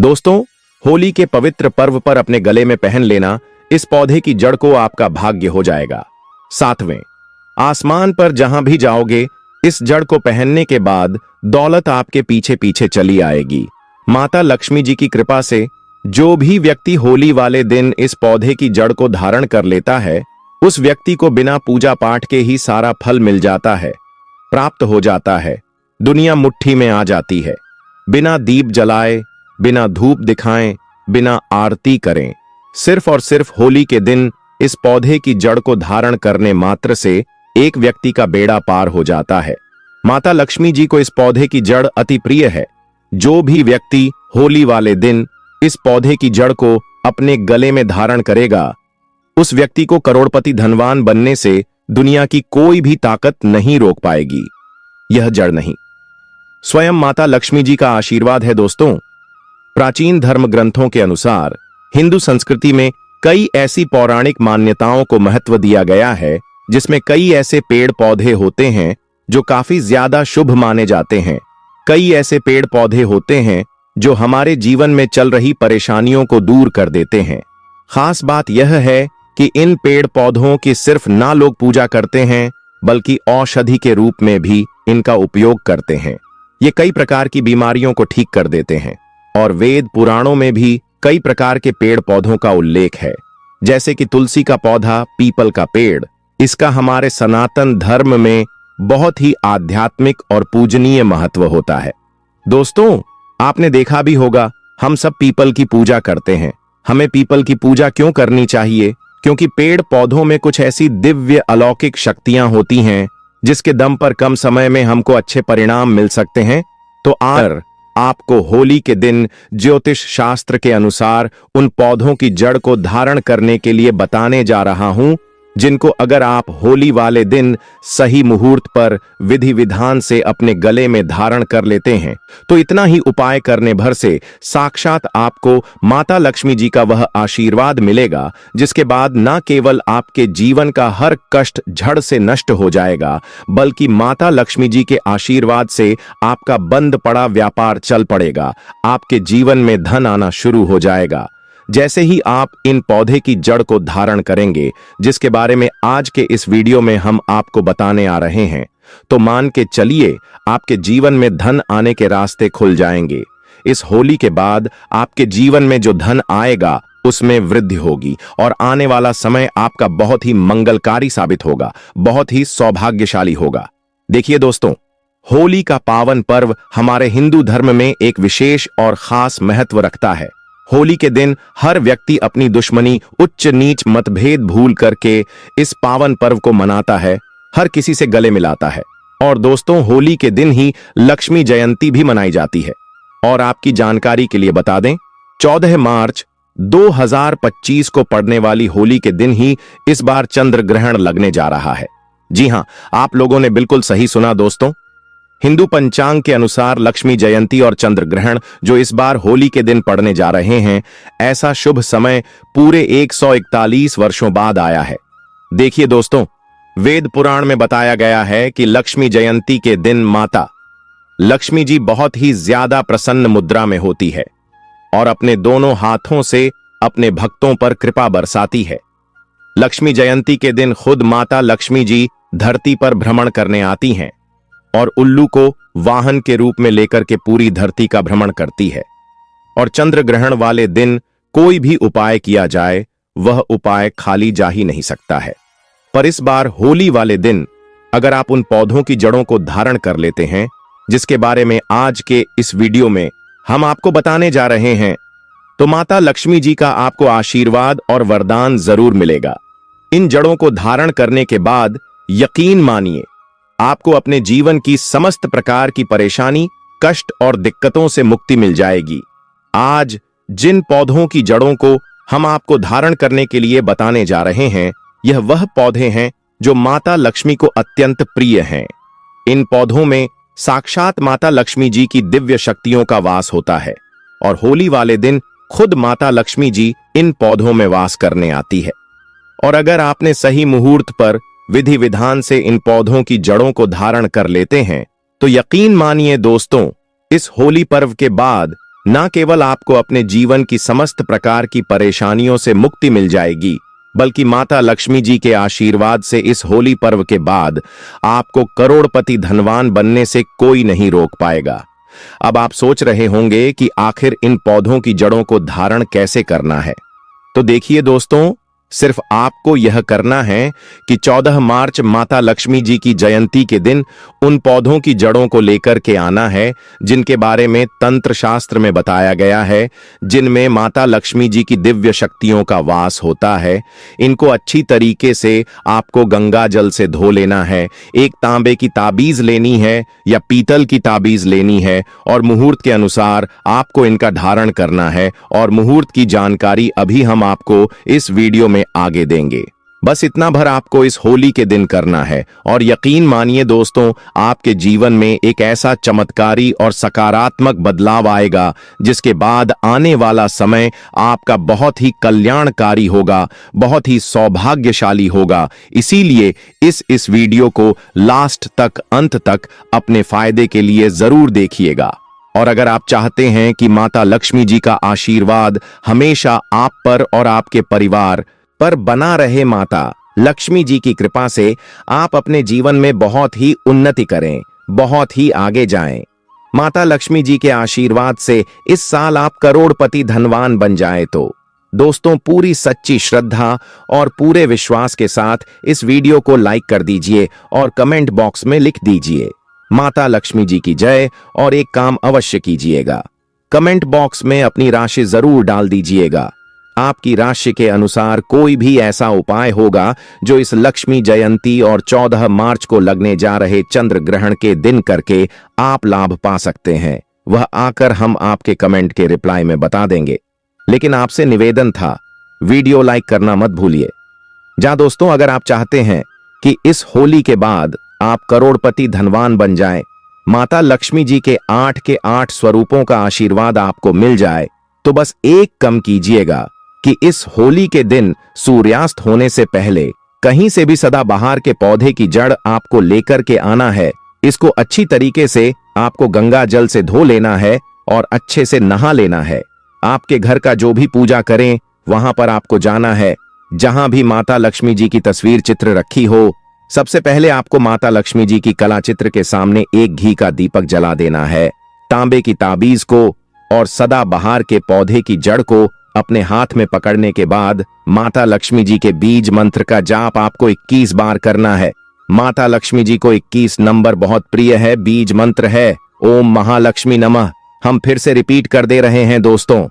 दोस्तों, होली के पवित्र पर्व पर अपने गले में पहन लेना इस पौधे की जड़ को आपका भाग्य हो जाएगा। 7वें, आसमान पर जहां भी जाओगे इस जड़ को पहनने के बाद दौलत आपके पीछे पीछे चली आएगी। माता लक्ष्मी जी की कृपा से जो भी व्यक्ति होली वाले दिन इस पौधे की जड़ को धारण कर लेता है, उस व्यक्ति को बिना पूजा पाठ के ही सारा फल मिल जाता है, प्राप्त हो जाता है। दुनिया मुट्ठी में आ जाती है। बिना दीप जलाए, बिना धूप दिखाएं, बिना आरती करें, सिर्फ और सिर्फ होली के दिन इस पौधे की जड़ को धारण करने मात्र से एक व्यक्ति का बेड़ा पार हो जाता है। माता लक्ष्मी जी को इस पौधे की जड़ अति प्रिय है। जो भी व्यक्ति होली वाले दिन इस पौधे की जड़ को अपने गले में धारण करेगा, उस व्यक्ति को करोड़पति धनवान बनने से दुनिया की कोई भी ताकत नहीं रोक पाएगी। यह जड़ नहीं, स्वयं माता लक्ष्मी जी का आशीर्वाद है। दोस्तों, प्राचीन धर्म ग्रंथों के अनुसार हिंदू संस्कृति में कई ऐसी पौराणिक मान्यताओं को महत्व दिया गया है, जिसमें कई ऐसे पेड़ पौधे होते हैं जो काफी ज्यादा शुभ माने जाते हैं। कई ऐसे पेड़ पौधे होते हैं जो हमारे जीवन में चल रही परेशानियों को दूर कर देते हैं। खास बात यह है कि इन पेड़ पौधों की सिर्फ ना लोग पूजा करते हैं, बल्कि औषधि के रूप में भी इनका उपयोग करते हैं। ये कई प्रकार की बीमारियों को ठीक कर देते हैं और वेद पुराणों में भी कई प्रकार के पेड़ पौधों का उल्लेख है, जैसे कि तुलसी का पौधा, पीपल का पेड़। इसका हमारे सनातन धर्म में बहुत ही आध्यात्मिक और पूजनीय महत्व होता है। दोस्तों, आपने देखा भी होगा, हम सब पीपल की पूजा करते हैं। हमें पीपल की पूजा क्यों करनी चाहिए? क्योंकि पेड़ पौधों में कुछ ऐसी दिव्य अलौकिक शक्तियां होती हैं जिसके दम पर कम समय में हमको अच्छे परिणाम मिल सकते हैं। तो आज आपको होली के दिन ज्योतिष शास्त्र के अनुसार उन पौधों की जड़ को धारण करने के लिए बताने जा रहा हूं, जिनको अगर आप होली वाले दिन सही मुहूर्त पर विधि विधान से अपने गले में धारण कर लेते हैं, तो इतना ही उपाय करने भर से साक्षात आपको माता लक्ष्मी जी का वह आशीर्वाद मिलेगा, जिसके बाद न केवल आपके जीवन का हर कष्ट झड़ से नष्ट हो जाएगा, बल्कि माता लक्ष्मी जी के आशीर्वाद से आपका बंद पड़ा व्यापार चल पड़ेगा। आपके जीवन में धन आना शुरू हो जाएगा। जैसे ही आप इन पौधे की जड़ को धारण करेंगे, जिसके बारे में आज के इस वीडियो में हम आपको बताने आ रहे हैं, तो मान के चलिए आपके जीवन में धन आने के रास्ते खुल जाएंगे। इस होली के बाद आपके जीवन में जो धन आएगा उसमें वृद्धि होगी और आने वाला समय आपका बहुत ही मंगलकारी साबित होगा, बहुत ही सौभाग्यशाली होगा। देखिए दोस्तों, होली का पावन पर्व हमारे हिंदू धर्म में एक विशेष और खास महत्व रखता है। होली के दिन हर व्यक्ति अपनी दुश्मनी, उच्च नीच मतभेद भूल करके इस पावन पर्व को मनाता है, हर किसी से गले मिलाता है। और दोस्तों, होली के दिन ही लक्ष्मी जयंती भी मनाई जाती है। और आपकी जानकारी के लिए बता दें, 14 मार्च 2025 को पड़ने वाली होली के दिन ही इस बार चंद्र ग्रहण लगने जा रहा है। जी हां, आप लोगों ने बिल्कुल सही सुना दोस्तों। हिंदू पंचांग के अनुसार लक्ष्मी जयंती और चंद्र ग्रहण जो इस बार होली के दिन पड़ने जा रहे हैं, ऐसा शुभ समय पूरे 141 वर्षों बाद आया है। देखिए दोस्तों, वेद पुराण में बताया गया है कि लक्ष्मी जयंती के दिन माता लक्ष्मी जी बहुत ही ज्यादा प्रसन्न मुद्रा में होती है और अपने दोनों हाथों से अपने भक्तों पर कृपा बरसाती है। लक्ष्मी जयंती के दिन खुद माता लक्ष्मी जी धरती पर भ्रमण करने आती हैं और उल्लू को वाहन के रूप में लेकर के पूरी धरती का भ्रमण करती है। और चंद्र ग्रहण वाले दिन कोई भी उपाय किया जाए, वह उपाय खाली जा ही नहीं सकता है। पर इस बार होली वाले दिन अगर आप उन पौधों की जड़ों को धारण कर लेते हैं, जिसके बारे में आज के इस वीडियो में हम आपको बताने जा रहे हैं, तो माता लक्ष्मी जी का आपको आशीर्वाद और वरदान जरूर मिलेगा। इन जड़ों को धारण करने के बाद यकीन मानिए, आपको अपने जीवन की समस्त प्रकार की परेशानी, कष्ट और दिक्कतों से मुक्ति मिल जाएगी। आज जिन पौधों की जड़ों को हम आपको धारण करने के लिए बताने जा रहे हैं, यह वह पौधे हैं जो माता लक्ष्मी को अत्यंत प्रिय हैं। इन पौधों में साक्षात माता लक्ष्मी जी की दिव्य शक्तियों का वास होता है और होली वाले दिन खुद माता लक्ष्मी जी इन पौधों में वास करने आती है। और अगर आपने सही मुहूर्त पर विधि विधान से इन पौधों की जड़ों को धारण कर लेते हैं, तो यकीन मानिए दोस्तों, इस होली पर्व के बाद न केवल आपको अपने जीवन की समस्त प्रकार की परेशानियों से मुक्ति मिल जाएगी, बल्कि माता लक्ष्मी जी के आशीर्वाद से इस होली पर्व के बाद आपको करोड़पति धनवान बनने से कोई नहीं रोक पाएगा। अब आप सोच रहे होंगे कि आखिर इन पौधों की जड़ों को धारण कैसे करना है। तो देखिए दोस्तों, सिर्फ आपको यह करना है कि 14 मार्च माता लक्ष्मी जी की जयंती के दिन उन पौधों की जड़ों को लेकर के आना है जिनके बारे में तंत्र शास्त्र में बताया गया है, जिनमें माता लक्ष्मी जी की दिव्य शक्तियों का वास होता है। इनको अच्छी तरीके से आपको गंगा जल से धो लेना है, एक तांबे की ताबीज लेनी है या पीतल की ताबीज लेनी है और मुहूर्त के अनुसार आपको इनका धारण करना है। और मुहूर्त की जानकारी अभी हम आपको इस वीडियो में आगे देंगे। बस इतना भर आपको इस होली के दिन करना है और यकीन मानिए दोस्तों, आपके जीवन में एक ऐसा चमत्कारी और सकारात्मक बदलाव आएगा जिसके बाद आने वाला समय आपका बहुत ही कल्याणकारी होगा, बहुत ही सौभाग्यशाली होगा। इसीलिए इस वीडियो को लास्ट तक, अंत तक अपने फायदे के लिए जरूर देखिएगा। और अगर आप चाहते हैं कि माता लक्ष्मी जी का आशीर्वाद हमेशा आप पर और आपके परिवार पर बना रहे, माता लक्ष्मी जी की कृपा से आप अपने जीवन में बहुत ही उन्नति करें, बहुत ही आगे जाएं, माता लक्ष्मी जी के आशीर्वाद से इस साल आप करोड़पति धनवान बन जाएं, तो दोस्तों पूरी सच्ची श्रद्धा और पूरे विश्वास के साथ इस वीडियो को लाइक कर दीजिए और कमेंट बॉक्स में लिख दीजिए माता लक्ष्मी जी की जय। और एक काम अवश्य कीजिएगा, कमेंट बॉक्स में अपनी राशि जरूर डाल दीजिएगा। आपकी राशि के अनुसार कोई भी ऐसा उपाय होगा जो इस लक्ष्मी जयंती और 14 मार्च को लगने जा रहे चंद्र ग्रहण के दिन करके आप लाभ पा सकते हैं, वह आकर हम आपके कमेंट के रिप्लाई में बता देंगे। लेकिन आपसे निवेदन था, वीडियो लाइक करना मत भूलिए। जहां दोस्तों, अगर आप चाहते हैं कि इस होली के बाद आप करोड़पति धनवान बन जाएं, माता लक्ष्मी जी के 8 के 8 स्वरूपों का आशीर्वाद आपको मिल जाए, तो बस एक कम कीजिएगा कि इस होली के दिन सूर्यास्त होने से पहले कहीं से भी सदाबहार के पौधे की जड़ आपको लेकर के आना है। इसको अच्छी तरीके से आपको गंगा जल से धो लेना है और अच्छे से नहा लेना है। आपके घर का जो भी पूजा करें वहां पर आपको जाना है, जहां भी माता लक्ष्मी जी की तस्वीर चित्र रखी हो। सबसे पहले आपको माता लक्ष्मी जी की कला चित्र के सामने एक घी का दीपक जला देना है। तांबे की ताबीज को और सदाबहार के पौधे की जड़ को अपने हाथ में पकड़ने के बाद माता लक्ष्मी जी के बीज मंत्र का जाप आपको 21 बार करना है। माता लक्ष्मी जी को 21 नंबर बहुत प्रिय है, बीज मंत्र है ओम महालक्ष्मी नमः। हम फिर से रिपीट कर दे रहे हैं दोस्तों,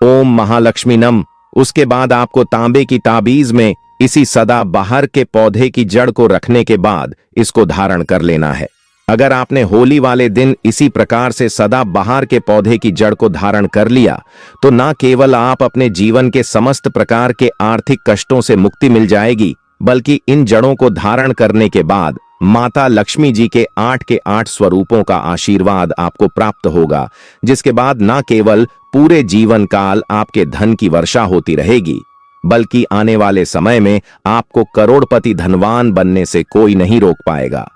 ओम महालक्ष्मी नम। उसके बाद आपको तांबे की ताबीज में इसी सदाबहार के पौधे की जड़ को रखने के बाद इसको धारण कर लेना है। अगर आपने होली वाले दिन इसी प्रकार से सदाबहार के पौधे की जड़ को धारण कर लिया, तो न केवल आप अपने जीवन के समस्त प्रकार के आर्थिक कष्टों से मुक्ति मिल जाएगी, बल्कि इन जड़ों को धारण करने के बाद माता लक्ष्मी जी के 8 के 8 स्वरूपों का आशीर्वाद आपको प्राप्त होगा, जिसके बाद न केवल पूरे जीवन काल आपके धन की वर्षा होती रहेगी, बल्कि आने वाले समय में आपको करोड़पति धनवान बनने से कोई नहीं रोक पाएगा।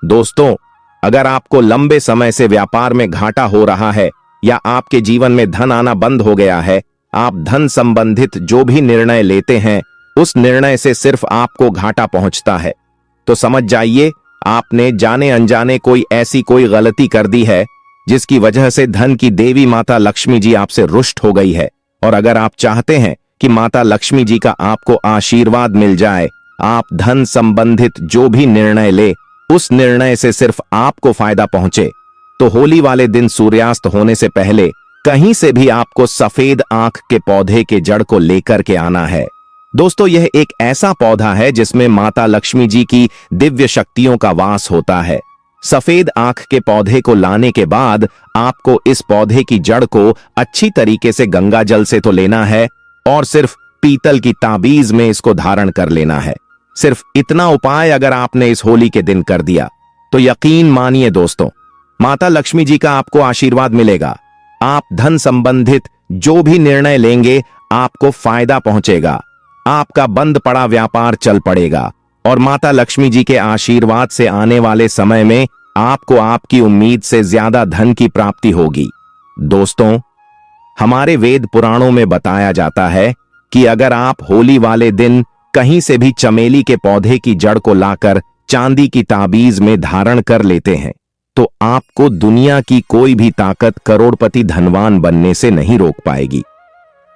दोस्तों, अगर आपको लंबे समय से व्यापार में घाटा हो रहा है या आपके जीवन में धन आना बंद हो गया है, आप धन संबंधित जो भी निर्णय लेते हैं उस निर्णय से सिर्फ आपको घाटा पहुंचता है, तो समझ जाइए आपने जाने अनजाने कोई गलती कर दी है जिसकी वजह से धन की देवी माता लक्ष्मी जी आपसे रुष्ट हो गई है। और अगर आप चाहते हैं कि माता लक्ष्मी जी का आपको आशीर्वाद मिल जाए, आप धन संबंधित जो भी निर्णय ले उस निर्णय से सिर्फ आपको फायदा पहुंचे, तो होली वाले दिन सूर्यास्त होने से पहले कहीं से भी आपको सफेद आंख के पौधे के जड़ को लेकर के आना है। दोस्तों, यह एक ऐसा पौधा है जिसमें माता लक्ष्मी जी की दिव्य शक्तियों का वास होता है। सफेद आंख के पौधे को लाने के बाद आपको इस पौधे की जड़ को अच्छी तरीके से गंगा जल से तो लेना है और सिर्फ पीतल की ताबीज में इसको धारण कर लेना है। सिर्फ इतना उपाय अगर आपने इस होली के दिन कर दिया, तो यकीन मानिए दोस्तों, माता लक्ष्मी जी का आपको आशीर्वाद मिलेगा। आप धन संबंधित जो भी निर्णय लेंगे आपको फायदा पहुंचेगा, आपका बंद पड़ा व्यापार चल पड़ेगा और माता लक्ष्मी जी के आशीर्वाद से आने वाले समय में आपको आपकी उम्मीद से ज्यादा धन की प्राप्ति होगी। दोस्तों, हमारे वेद पुराणों में बताया जाता है कि अगर आप होली वाले दिन कहीं से भी चमेली के पौधे की जड़ को लाकर चांदी की ताबीज में धारण कर लेते हैं तो आपको दुनिया की कोई भी ताकत करोड़पति धनवान बनने से नहीं रोक पाएगी।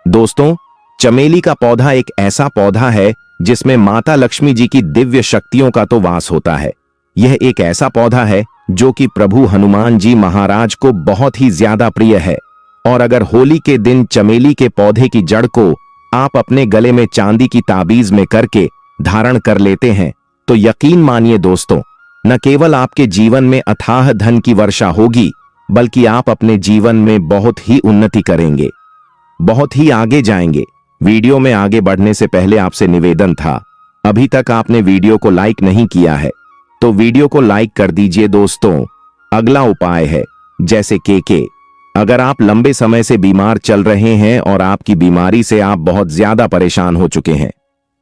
दोस्तों, चमेली का पौधा एक ऐसा पौधा है जिसमें माता लक्ष्मी जी की दिव्य शक्तियों का तो वास होता है। यह एक ऐसा पौधा है जो कि प्रभु हनुमान जी महाराज को बहुत ही ज्यादा प्रिय है। और अगर होली के दिन चमेली के पौधे की जड़ को आप अपने गले में चांदी की ताबीज में करके धारण कर लेते हैं तो यकीन मानिए दोस्तों, न केवल आपके जीवन में अथाह धन की वर्षा होगी बल्कि आप अपने जीवन में बहुत ही उन्नति करेंगे, बहुत ही आगे जाएंगे। वीडियो में आगे बढ़ने से पहले आपसे निवेदन था, अभी तक आपने वीडियो को लाइक नहीं किया है तो वीडियो को लाइक कर दीजिए दोस्तों। अगला उपाय है जैसे के अगर आप लंबे समय से बीमार चल रहे हैं और आपकी बीमारी से आप बहुत ज्यादा परेशान हो चुके हैं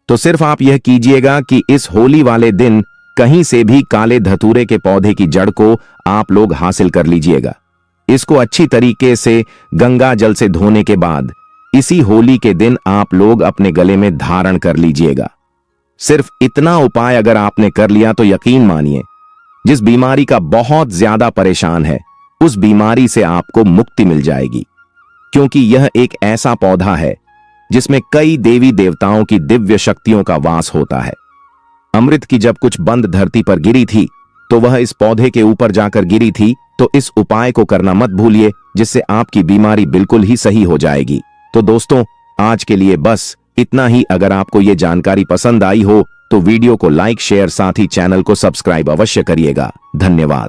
तो सिर्फ आप यह कीजिएगा कि इस होली वाले दिन कहीं से भी काले धतूरे के पौधे की जड़ को आप लोग हासिल कर लीजिएगा। इसको अच्छी तरीके से गंगा जल से धोने के बाद इसी होली के दिन आप लोग अपने गले में धारण कर लीजिएगा। सिर्फ इतना उपाय अगर आपने कर लिया तो यकीन मानिए, जिस बीमारी का बहुत ज्यादा परेशान है उस बीमारी से आपको मुक्ति मिल जाएगी, क्योंकि यह एक ऐसा पौधा है जिसमें कई देवी देवताओं की दिव्य शक्तियों का वास होता है। अमृत की जब कुछ बंद धरती पर गिरी थी तो वह इस पौधे के ऊपर जाकर गिरी थी। तो इस उपाय को करना मत भूलिए, जिससे आपकी बीमारी बिल्कुल ही सही हो जाएगी। तो दोस्तों, आज के लिए बस इतना ही। अगर आपको ये जानकारी पसंद आई हो तो वीडियो को लाइक, शेयर, साथ ही चैनल को सब्सक्राइब अवश्य करिएगा। धन्यवाद।